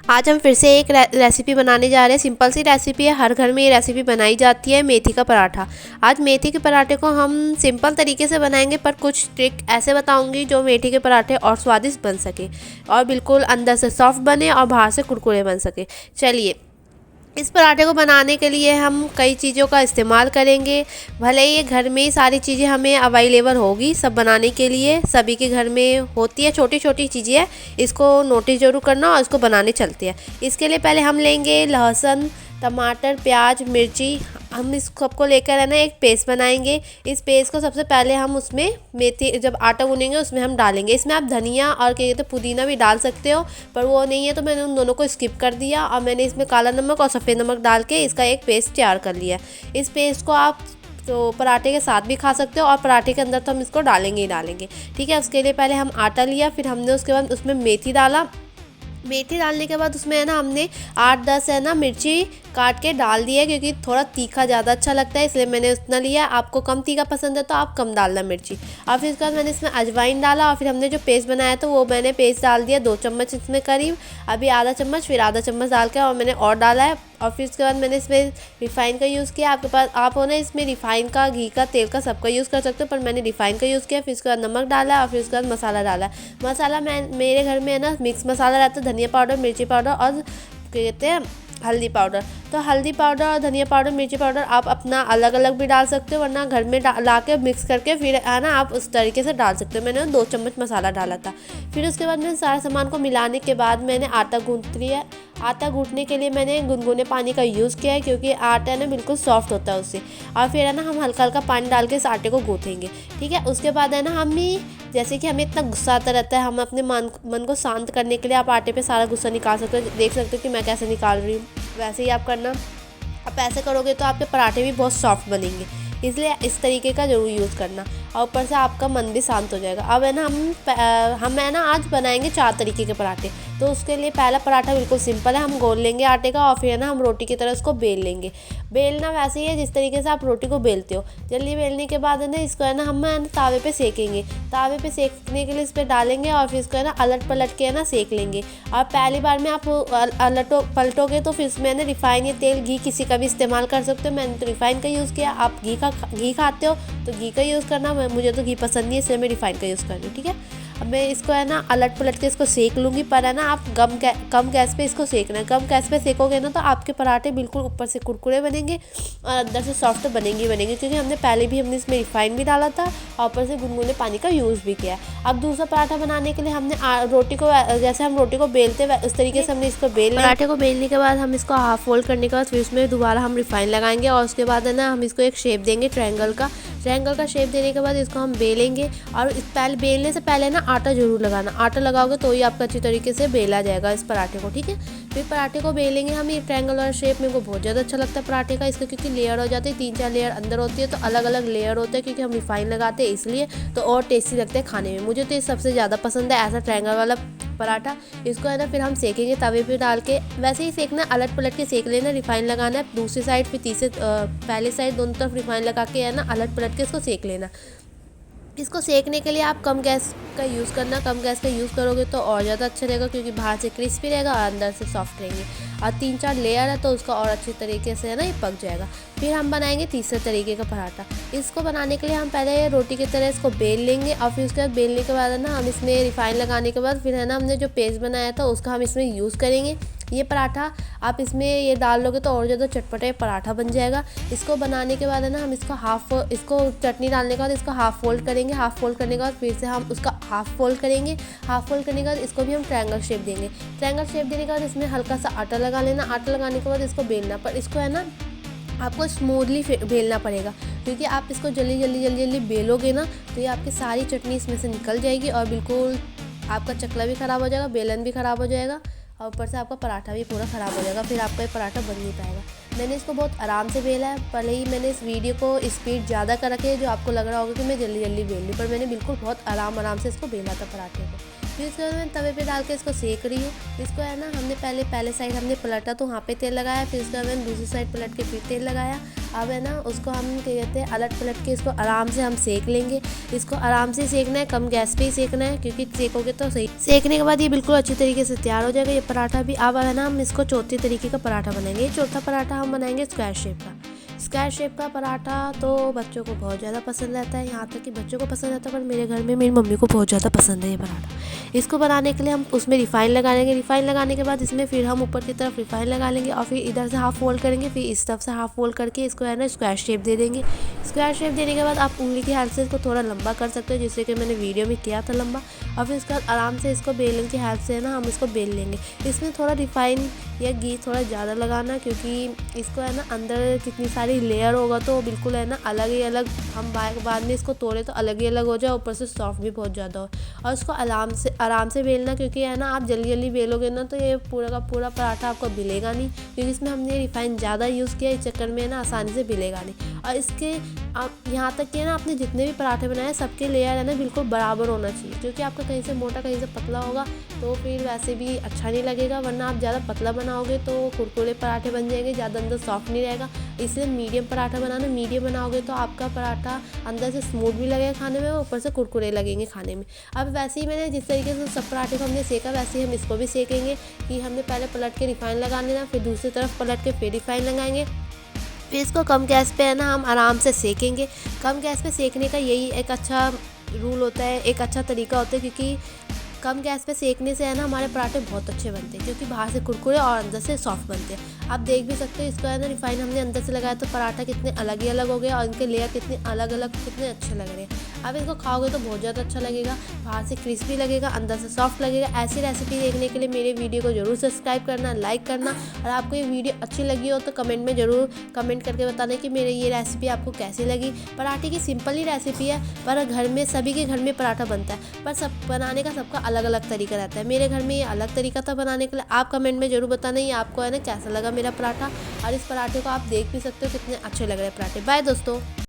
आज हम फिर से एक रेसिपी बनाने जा रहे हैं। सिंपल सी रेसिपी है, हर घर में ये रेसिपी बनाई जाती है, मेथी का पराठा। आज मेथी के पराठे को हम सिंपल तरीके से बनाएंगे, पर कुछ ट्रिक ऐसे बताऊंगी जो मेथी के पराठे और स्वादिष्ट बन सके और बिल्कुल अंदर से सॉफ्ट बने और बाहर से कुरकुरे बन सके। चलिए, इस पराठे को बनाने के लिए हम कई चीज़ों का इस्तेमाल करेंगे। भले ही ये घर में ही सारी चीज़ें हमें अवेलेबल होगी सब बनाने के लिए, सभी के घर में होती है, छोटी छोटी चीज़ें हैं, इसको नोटिस जरूर करना और इसको बनाने चलते हैं। इसके लिए पहले हम लेंगे लहसुन, टमाटर, प्याज, मिर्ची। हम इस सबको लेकर है ना एक पेस्ट बनाएंगे। इस पेस्ट को सबसे पहले हम उसमें मेथी, जब आटा गूनेंगे उसमें हम डालेंगे। इसमें आप धनिया और क्या कहते हैं पुदीना भी डाल सकते हो, पर वो नहीं है तो मैंने उन दोनों को स्किप कर दिया और मैंने इसमें काला नमक और सफ़ेद नमक डाल के इसका एक पेस्ट तैयार कर लिया। इस पेस्ट को आप तो पराठे के साथ भी खा सकते हो और पराठे के अंदर तो हम इसको डालेंगे ही डालेंगे। ठीक है, उसके लिए पहले हम आटा लिया, फिर हमने उसके बाद उसमें मेथी डाला। मेथी डालने के बाद उसमें है ना हमने 8-10 है ना मिर्ची काट के डाल दी है, क्योंकि थोड़ा तीखा ज़्यादा अच्छा लगता है, इसलिए मैंने उतना लिया। आपको कम तीखा पसंद है तो आप कम डालना मिर्ची। और फिर उसके बाद मैंने इसमें अजवाइन डाला और फिर हमने जो पेस्ट बनाया तो वो मैंने पेस्ट डाल दिया 2 चम्मच इसमें करीब। अभी आधा चम्मच, फिर आधा चम्मच डाल के और मैंने और डाला है। और फिर उसके बाद मैंने इसमें रिफ़ाइन का यूज़ किया। आपके पास आप हो ना इसमें रिफ़ाइन का, घी का, तेल का सबका यूज़ कर सकते हो, पर मैंने रिफ़ाइन का यूज़ किया। फिर उसके बाद नमक डाला और फिर उसके बाद मसाला डाला। मसाला मेरे घर में है ना मिक्स मसाला रहता है, धनिया पाउडर, मिर्ची पाउडर और क्या कहते हैं हल्दी पाउडर। तो हल्दी पाउडर और धनिया पाउडर, मिर्ची पाउडर आप अपना अलग अलग भी डाल सकते हो, वरना घर में ला के मिक्स करके फिर है ना आप उस तरीके से डाल सकते हो। मैंने 2 चम्मच मसाला डाला था। फिर उसके बाद मैंने सारे सामान को मिलाने के बाद मैंने आटा गूँथ लिया। आटा गूँथने के लिए मैंने गुनगुने पानी का यूज़ किया है, क्योंकि आटा है ना बिल्कुल सॉफ्ट होता है उससे। और फिर है ना हम हल्का हल्का पानी डाल के इस आटे को गूँथेंगे। ठीक है, उसके बाद है ना हम ही जैसे कि हमें इतना गुस्सा आता रहता है, हम अपने मन को शांत करने के लिए आप आटे पे सारा गुस्सा निकाल सकते हो। देख सकते हो कि मैं कैसे निकाल रही हूँ, वैसे ही आप करना। आप ऐसे करोगे तो आपके पराठे भी बहुत सॉफ्ट बनेंगे, इसलिए इस तरीके का ज़रूर यूज़ करना और ऊपर से आपका मन भी शांत हो जाएगा। अब है ना हम है ना आज बनाएंगे 4 तरीके के पराठे। तो उसके लिए पहला पराठा बिल्कुल सिंपल है, हम गोल लेंगे आटे का और फिर है ना हम रोटी की तरह उसको बेल लेंगे। बेलना वैसे ही है जिस तरीके से आप रोटी को बेलते हो। जल्दी बेलने के बाद है ना इसको है ना हम तावे पे सेकेंगे। तावे पे सेकने के लिए इस पर डालेंगे और फिर इसको है ना अलट पलट के है ना सेक लेंगे। और पहली बार में आप पलटोगे तो फिर इसमें ना रिफ़ाइन या तेल, घी किसी का भी इस्तेमाल कर सकते हो। मैंने तो रिफ़ाइन का यूज़ किया। आप घी खाते हो तो घी का यूज़ करना, मुझे तो घी पसंद नहीं है इसलिए मैं रिफ़ाइन का यूज़ कर रही हूँ। ठीक है, अब मैं इसको है ना अलट पलट के इसको सेक लूँगी, पर है ना आप कम गैस पे इसको सेकना है। कम गैस पे सेकोगे ना तो आपके पराठे बिल्कुल ऊपर से कुरकुरे बनेंगे और अंदर से सॉफ्ट तो बनेंगे, क्योंकि हमने इसमें रिफ़ाइन भी डाला था और ऊपर से गुनगुने पानी का यूज़ भी किया। अब दूसरा पराठा बनाने के लिए हमने रोटी को, जैसे हम रोटी को बेलते हैं उस तरीके से हमने इसको पराठे को बेलने के बाद हम इसको हाफ फोल्ड करने के बाद फिर उसमें दोबारा हम रिफ़ाइन लगाएंगे और उसके बाद है ना हम इसको एक शेप देंगे ट्रायंगल का शेप देने के बाद इसको हम बेलेंगे। और पहले बेलने से पहले ना आटा जरूर लगाना, आटा लगाओगे तो ही आपका अच्छी तरीके से बेला जाएगा इस पराठे को। ठीक है, फिर पराठे को बेलेंगे हम ये ट्रायंगल वाला शेप। मेरे को बहुत ज़्यादा अच्छा लगता है पराठे का इसका, क्योंकि लेयर हो जाती है, 3-4 लेयर अंदर होती है, तो अलग अलग लेयर होते हैं क्योंकि हम रिफ़ाइन लगाते हैं इसलिए, तो और टेस्टी लगते हैं खाने में। मुझे तो ये सबसे ज़्यादा पसंद है ऐसा ट्रायंगल वाला पराठा। इसको है ना फिर हम सेकेंगे तवे पे डाल के, वैसे ही सेकना, अलट पलट के सेक लेना। रिफ़ाइन लगाना है दूसरी साइड, फिर तीसरे पहले साइड दोनों तरफ रिफ़ाइन लगा के है ना अलट पलट के इसको सेक लेना। इसको सेकने के लिए आप कम गैस का यूज़ करना, कम गैस का यूज़ करोगे तो और ज़्यादा अच्छा रहेगा, क्योंकि बाहर से क्रिस्पी रहेगा और अंदर से सॉफ्ट रहेंगे। और 3-4 लेयर है तो उसका और अच्छी तरीके से है ना ये पक जाएगा। फिर हम बनाएंगे तीसरे तरीके का पराठा। इसको बनाने के लिए हम पहले रोटी की तरह इसको बेल लेंगे और फिर उसके बाद बेलने के बाद है ना हम इसमें रिफ़ाइन लगाने के बाद फिर है ना हमने जो पेस्ट बनाया था उसका हम इसमें यूज़ करेंगे। ये पराठा आप इसमें ये डाल लोगे तो और ज़्यादा चटपटा पराठा बन जाएगा। इसको बनाने के बाद है ना हम इसको चटनी डालने के बाद इसको हाफ़ फोल्ड करेंगे। हाफ़ फोल्ड करने के बाद फिर से हम उसका हाफ़ फोल्ड करेंगे। हाफ़ फोल्ड करने के बाद इसको भी हम ट्रायंगल शेप देंगे। ट्रायंगल शेप देने के बाद इसमें हल्का सा आटा लगा लेना। आटा लगाने के बाद इसको बेलना, पर इसको है ना आपको स्मूथली बेलना पड़ेगा, क्योंकि आप इसको जल्दी बेलोगे ना तो ये आपकी सारी चटनी इसमें से निकल जाएगी और बिल्कुल आपका चकला भी ख़राब हो जाएगा, बेलन भी ख़राब हो जाएगा और ऊपर से आपका पराठा भी पूरा ख़राब हो जाएगा। फिर आपका ये पराठा बन नहीं पाएगा। मैंने इसको बहुत आराम से बेला है, भले ही मैंने इस वीडियो को स्पीड ज़्यादा कर रखी है, जो आपको लग रहा होगा कि मैं जल्दी बेल रही, पर मैंने बिल्कुल बहुत आराम से इसको बेला था पराठे को। फिर इसके बाद मैं तवे पे डाल के इसको सेक रही हूँ। इसको है ना हमने पहले साइड हमने पलटा तो वहाँ पे तेल लगाया, फिर उसके बाद मैंने दूसरी साइड पलट के फिर तेल लगाया अब है ना उसको हम क्या कहते हैं अलट पलट के इसको आराम से हम सेक लेंगे। इसको आराम से सेकना है, कम गैस पे ही सेकना है, क्योंकि सेकोगे तो सही। सेकने के बाद ये बिल्कुल अच्छी तरीके से तैयार हो जाएगा ये पराठा भी। अब है ना हम इसको चौथे तरीके का पराठा बनाएंगे। ये चौथा पराठा हम बनाएंगे स्क्वायर शेप का। स्क्वायर शेप का पराठा तो बच्चों को बहुत ज़्यादा पसंद रहता है, यहाँ तक कि बच्चों को पसंद रहता है, पर मेरे घर में मेरी मम्मी को बहुत ज़्यादा पसंद है ये पराठा। इसको बनाने के लिए हम उसमें रिफ़ाइन लगा लेंगे। रिफ़ाइन लगाने के बाद इसमें फिर हम ऊपर की तरफ रिफ़ाइन लगा लेंगे और फिर इधर से हाफ़ फोल्ड करेंगे, फिर इस तरफ से हाफ़ फोल्ड करके इसको है ना स्क्वायर शेप दे देंगे। स्क्वायर शेप देने के बाद आप उंगली की हेल्प से इसको थोड़ा लंबा कर सकते हो, जिससे कि मैंने वीडियो में किया था लंबा। और फिर उसके बाद आराम से इसको बेलन की हेल्प से है ना हम इसको बेल लेंगे। इसमें थोड़ा रिफ़ाइन या घी थोड़ा ज़्यादा लगाना, क्योंकि इसको है ना अंदर कितनी सारी लेयर होगा तो बिल्कुल है ना अलग ही अलग, हम बाद में इसको तोड़े तो अलग ही अलग हो जाए, ऊपर से सॉफ्ट भी बहुत ज़्यादा हो। और इसको आराम से बेलना, क्योंकि है ना आप जल्दी जल्दी बेलोगे ना तो ये पूरा का पूरा पराठा आपको मिलेगा नहीं, क्योंकि इसमें हमने रिफ़ाइन ज़्यादा यूज़ किया, इस चक्कर में है ना आसानी से मिलेगा नहीं। और इसके आप यहाँ तक कि ना आपने जितने भी पराठे बनाए सबके लेयर है ना बिल्कुल बराबर होना चाहिए, क्योंकि आपका कहीं से मोटा कहीं से पतला होगा तो फिर वैसे भी अच्छा नहीं लगेगा। वरना आप ज़्यादा पतला बनाओगे तो कुरकुरे पराठे बन जाएंगे, ज़्यादा अंदर सॉफ्ट नहीं रहेगा। इसलिए मीडियम पराठा बनाना, मीडियम बनाओगे तो आपका पराठा अंदर से स्मूथ भी लगेगा खाने में, ऊपर से कुरकुरे लगेंगे खाने में। अब वैसे ही मैंने जिस तरीके से सब पराठे को हमने सेका, वैसे ही हम इसको भी सेकेंगे कि हमने पहले पलट के रिफ़ाइन लगा लेना, फिर दूसरी तरफ पलट के फिर रिफ़ाइन लगाएंगे, फिर इसको कम गैस पे है ना हम आराम से सेकेंगे। कम गैस पे सेकने का यही एक अच्छा रूल होता है, एक अच्छा तरीका होता है, क्योंकि कम गैस पे सेकने से है ना हमारे पराठे बहुत अच्छे बनते हैं, क्योंकि बाहर से कुरकुरे और अंदर से सॉफ्ट बनते हैं। आप देख भी सकते हो इसको है ना रिफ़ाइन हमने अंदर से लगाया तो पराठा कितने अलग ही अलग हो गया और इनके लेयर कितने अलग अलग कितने अच्छे लग रहे हैं। अब इसको खाओगे तो बहुत ज़्यादा अच्छा लगेगा, बाहर से क्रिस्पी लगेगा, अंदर से सॉफ्ट लगेगा। ऐसी रेसिपी देखने के लिए मेरे वीडियो को जरूर सब्सक्राइब करना, लाइक करना, और आपको ये वीडियो अच्छी लगी हो तो कमेंट में ज़रूर कमेंट करके बताना कि मेरी ये रेसिपी आपको कैसी लगी। पराठे की सिंपल ही रेसिपी है, पर घर में सभी के घर में पराठा बनता है, पर सब बनाने का सबका अलग अलग तरीका रहता है। मेरे घर में ये अलग तरीका था बनाने के लिए। आप कमेंट में ज़रूर बताना ये आपको है ना कैसा लगा मेरा पराठा। और इस पराठे को आप देख भी सकते हो कितने अच्छे लग रहे हैं पराठे। बाय दोस्तों।